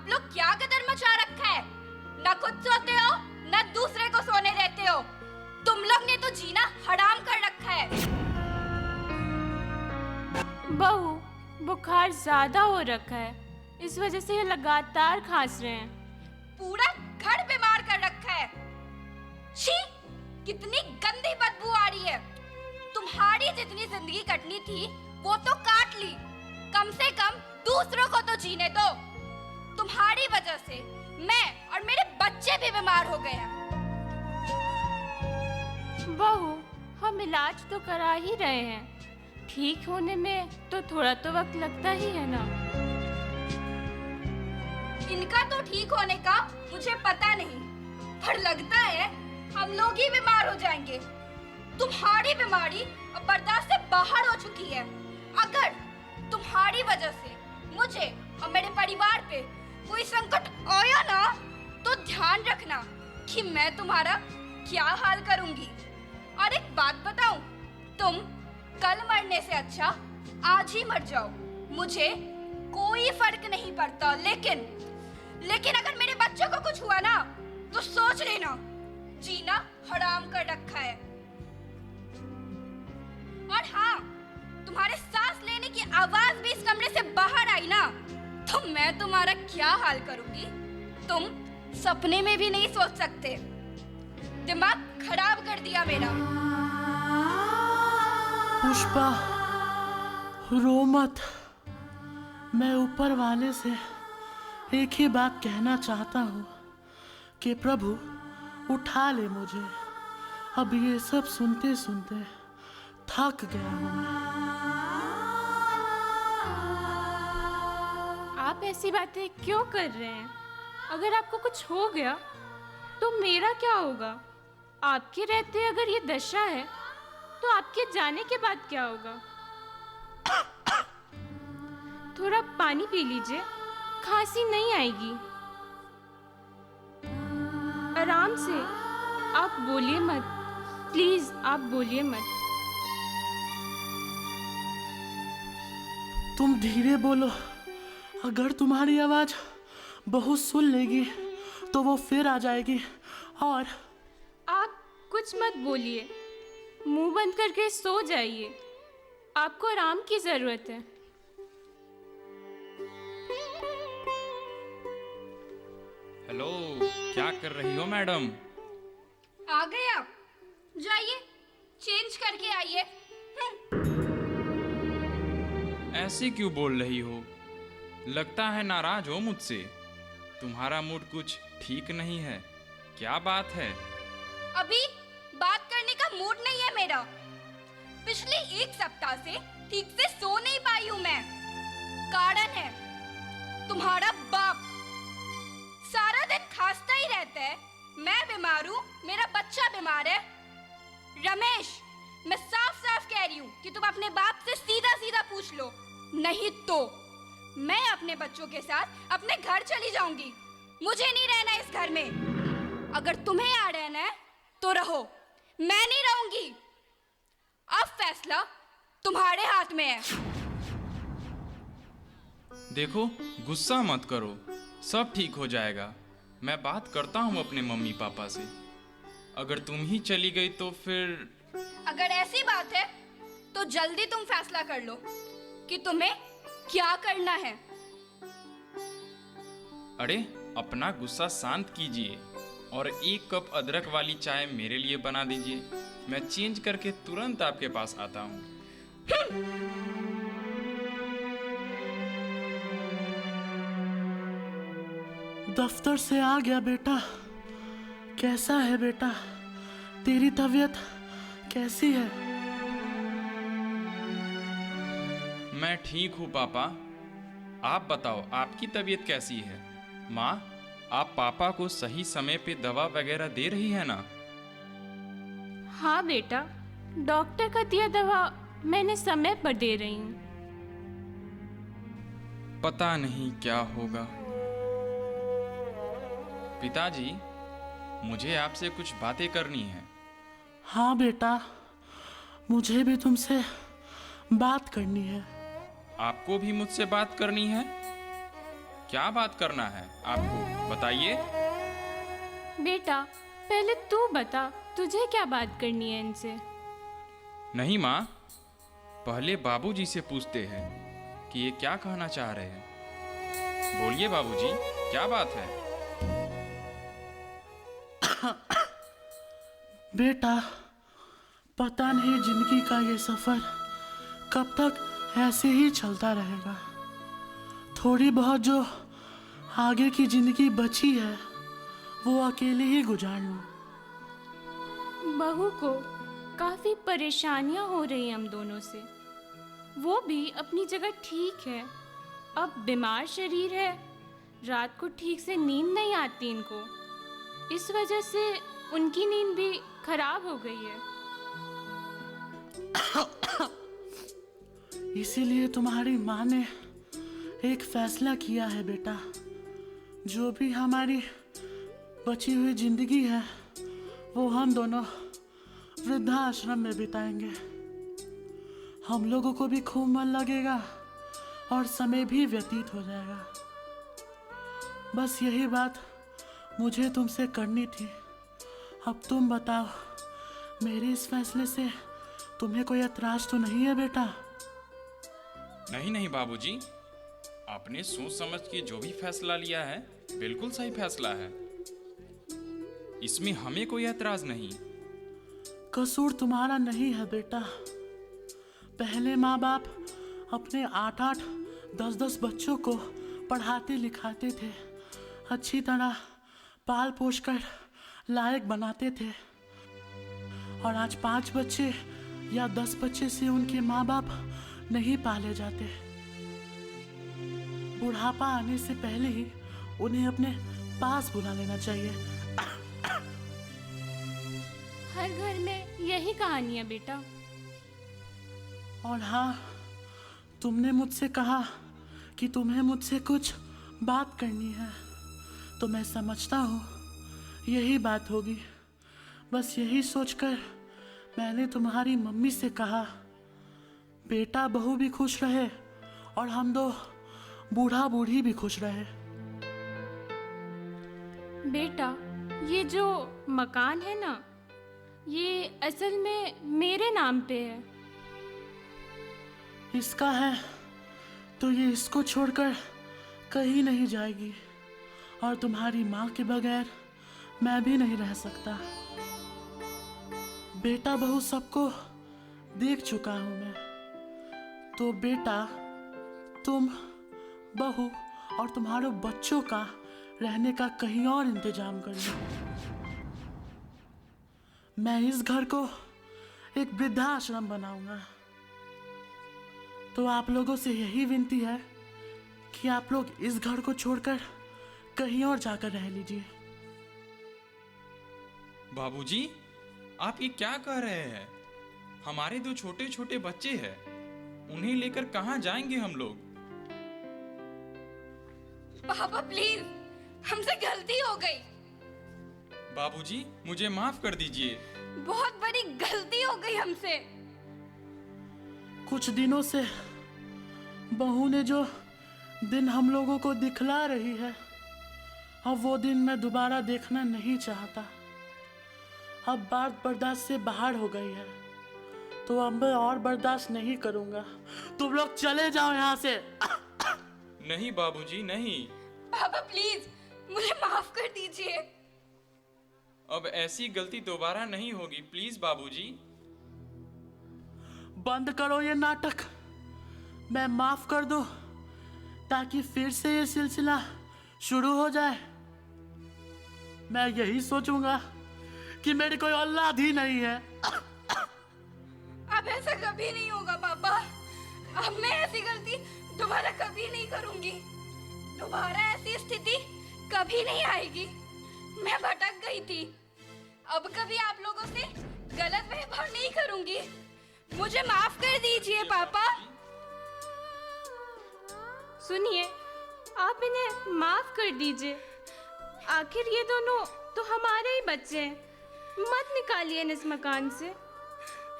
आप लोग क्या गदर मचा रखा है? न खुद सोते हो न दूसरे को सोने देते हो। तुम लोग ने तो जीना हराम कर रखा है। बहू, बुखार ज्यादा हो रखा है, इस वजह से ये लगातार खांस रहे हैं। पूरा घर बीमार कर रखा है। छी, कितनी गंदी बदबू आ रही है। तुम्हारी जितनी जिंदगी कटनी थी वो तो काट ली, कम से कम दूसरों को तो जीने दो। तुम्हारी वजह से मैं और मेरे बच्चे भी बीमार हो गए हैं। बहू, हम इलाज तो करा ही रहे हैं, ठीक होने में तो थोड़ा तो वक्त लगता ही है ना। इनका तो ठीक होने का मुझे पता नहीं, पर लगता है हम लोग ही बीमार हो जाएंगे। तुम्हारी बीमारी अब बर्दाश्त से बाहर हो चुकी है। अगर तुम्हारी वजह से मुझे और मेरे परिवार पे कोई संकट आया ना, तो ध्यान रखना कि मैं तुम्हारा क्या हाल करूंगी। और एक बात बताऊं, तुम कल मरने से अच्छा आज ही मर जाओ, मुझे कोई फर्क नहीं पड़ता। लेकिन अगर मेरे बच्चों को कुछ हुआ ना, तो सोच लेना जीना हराम कर रखा है। और हाँ, तुम्हारे सांस लेने की आवाज भी इस कमरे से बाहर आई ना, तो मैं तुम्हारा क्या हाल करूंगी तुम सपने में भी नहीं सोच सकते। दिमाग खराब कर दिया मेरा। पुष्पा, रो मत। मैं ऊपर वाले से एक ही बात कहना चाहता हूँ कि प्रभु उठा ले मुझे। अब ये सब सुनते सुनते थक गया हूँ मैं। आप ऐसी बातें क्यों कर रहे हैं? अगर आपको कुछ हो गया तो मेरा क्या होगा? आपके रहते अगर ये दशा है तो आपके जाने के बाद क्या होगा? थोड़ा पानी पी लीजिए, खांसी नहीं आएगी। आराम से, आप बोलिए मत, प्लीज आप बोलिए मत। तुम धीरे बोलो। अगर तुम्हारी आवाज बहू सुन लेगी तो वो फिर आ जाएगी। और आप कुछ मत बोलिए, मुंह बंद करके सो जाइए। आपको आराम की जरूरत है। हेलो, क्या कर रही हो मैडम? आ गए आप? जाइए चेंज करके आइए। ऐसे क्यों बोल रही हो? लगता है नाराज हो मुझसे। तुम्हारा मूड कुछ ठीक नहीं है, क्या बात है? अभी बात करने का मूड नहीं है मेरा। पिछले एक सप्ताह से ठीक से सो नहीं पाई हूं मैं। कारण है तुम्हारा बाप। सारा दिन खांसता ही रहता है। मैं बीमार हूं, मेरा बच्चा बीमार है। रमेश, मैं साफ साफ कह रही हूं कि तुम अपने बाप से सीधा सीधा पूछ लो, नहीं तो मैं अपने बच्चों के साथ अपने घर चली जाऊंगी। मुझे नहीं रहना इस घर में। अगर तुम्हें यहाँ रहना है तो रहो, मैं नहीं रहूंगी। अब फैसला तुम्हारे हाथ में है। देखो, गुस्सा मत करो, सब ठीक हो जाएगा। मैं बात करता हूँ अपने मम्मी पापा से। अगर तुम ही चली गई तो फिर... अगर ऐसी बात है तो जल्दी तुम फैसला कर लो कि तुम्हें क्या करना है। अरे, अपना गुस्सा शांत कीजिए और एक कप अदरक वाली चाय मेरे लिए बना दीजिए। मैं चेंज करके तुरंत आपके पास आता हूँ। दफ्तर से आ गया बेटा। कैसा है बेटा? तेरी तबीयत कैसी है? मैं ठीक हूँ पापा। आप बताओ, आपकी तबीयत कैसी है? माँ, आप पापा को सही समय पे दवा वगैरह दे रही है ना? हाँ बेटा, डॉक्टर का दिया दवा मैंने समय पर दे रही हूँ। पता नहीं क्या होगा। पिताजी, मुझे आपसे कुछ बातें करनी है। हाँ बेटा, मुझे भी तुमसे बात करनी है। आपको भी मुझसे बात करनी है? क्या बात करना है आपको, बताइए। बेटा पहले तू बता, तुझे क्या बात करनी है इनसे। नहीं माँ, पहले बाबूजी से पूछते हैं कि ये क्या कहना चाह रहे हैं। बोलिए बाबूजी, क्या बात है। बेटा, पता नहीं जिंदगी का ये सफर कब तक ऐसे ही चलता रहेगा। थोड़ी बहुत जो आगे की जिंदगी बची है वो अकेले ही गुजार लूं। बहू को काफ़ी परेशानियां हो रही हैं हम दोनों से। वो भी अपनी जगह ठीक है, अब बीमार शरीर है, रात को ठीक से नींद नहीं आती इनको, इस वजह से उनकी नींद भी खराब हो गई है। इसीलिए तुम्हारी माँ ने एक फैसला किया है बेटा, जो भी हमारी बची हुई जिंदगी है वो हम दोनों वृद्धाश्रम में बिताएंगे। हम लोगों को भी खूब मन लगेगा और समय भी व्यतीत हो जाएगा। बस यही बात मुझे तुमसे करनी थी। अब तुम बताओ, मेरे इस फैसले से तुम्हें कोई ऐतराज तो नहीं है बेटा? नहीं नहीं बाबूजी, आपने सोच समझ के जो भी फैसला लिया है बिल्कुल सही फैसला है, इसमें हमें कोई ऐतराज नहीं। कसूर तुम्हारा नहीं है बेटा। पहले माँ बाप अपने 8-8, 10-10 बच्चों को पढ़ाते लिखाते थे, अच्छी तरह पाल पोष कर लायक बनाते थे, और आज 5 बच्चे या 10 बच्चे से उनके माँ बाप नहीं पाले जाते। बुढ़ापा आने से पहले ही उन्हें अपने पास बुला लेना चाहिए। हर घर में यही कहानी है बेटा। और हाँ, तुमने मुझसे कहा कि तुम्हें मुझसे कुछ बात करनी है, तो मैं समझता हूँ यही बात होगी। बस यही सोचकर मैंने तुम्हारी मम्मी से कहा, बेटा बहू भी खुश रहे और हम दो बूढ़ा बूढ़ी भी खुश रहे। बेटा ये जो मकान है ना, ये असल में मेरे नाम पे है। इसका है तो ये इसको छोड़कर कहीं नहीं जाएगी, और तुम्हारी माँ के बगैर मैं भी नहीं रह सकता। बेटा बहू सबको देख चुका हूँ मैं, तो बेटा तुम, बहू और तुम्हारे बच्चों का रहने का कहीं और इंतजाम कर लो। मैं इस घर को एक वृद्धाश्रम बनाऊंगा। तो आप लोगों से यही विनती है कि आप लोग इस घर को छोड़कर कहीं और जाकर रह लीजिए। बाबूजी, आप ये क्या कह रहे हैं? हमारे 2 छोटे छोटे बच्चे हैं, उन्हें लेकर कहाँ जाएंगे हम लोग? पापा प्लीज, हमसे गलती हो गई। बाबूजी, मुझे माफ कर दीजिए। बहुत बड़ी गलती हो गई हमसे। कुछ दिनों से बहू ने जो दिन हम लोगों को दिखला रही है, अब वो दिन मैं दोबारा देखना नहीं चाहता। अब बात बर्दाश्त से बाहर हो गई है, तो अब मैं और बर्दाश्त नहीं करूंगा। तुम लोग चले जाओ यहाँ से। नहीं बाबूजी, नहीं। पापा प्लीज, मुझे माफ कर दीजिए। अब ऐसी गलती दोबारा नहीं होगी, प्लीज बाबूजी। बंद करो ये नाटक। मैं माफ कर दूं ताकि फिर से ये सिलसिला शुरू हो जाए। मैं यही सोचूंगा कि मेरी कोई औलाद ही नहीं है। अब ऐसा कभी नहीं होगा पापा। अब मैं ऐसी गलती दोबारा कभी नहीं करूंगी। दोबारा ऐसी स्थिति कभी नहीं आएगी। मैं भटक गई थी, अब कभी आप लोगों से गलत व्यवहार नहीं करूंगी। मुझे माफ कर दीजिए पापा। सुनिए, आप इन्हें माफ कर दीजिए। आखिर ये दोनों तो हमारे ही बच्चे हैं। मत निकालिए इस मकान से।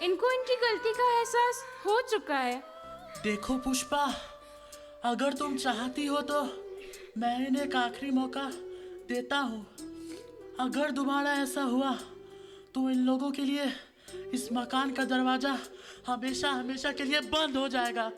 इनको इनकी गलती का एहसास हो चुका है। देखो पुष्पा, अगर तुम चाहती हो तो मैं इन्हें एक आखिरी मौका देता हूँ। अगर दोबारा ऐसा हुआ तो इन लोगों के लिए इस मकान का दरवाजा हमेशा हमेशा के लिए बंद हो जाएगा।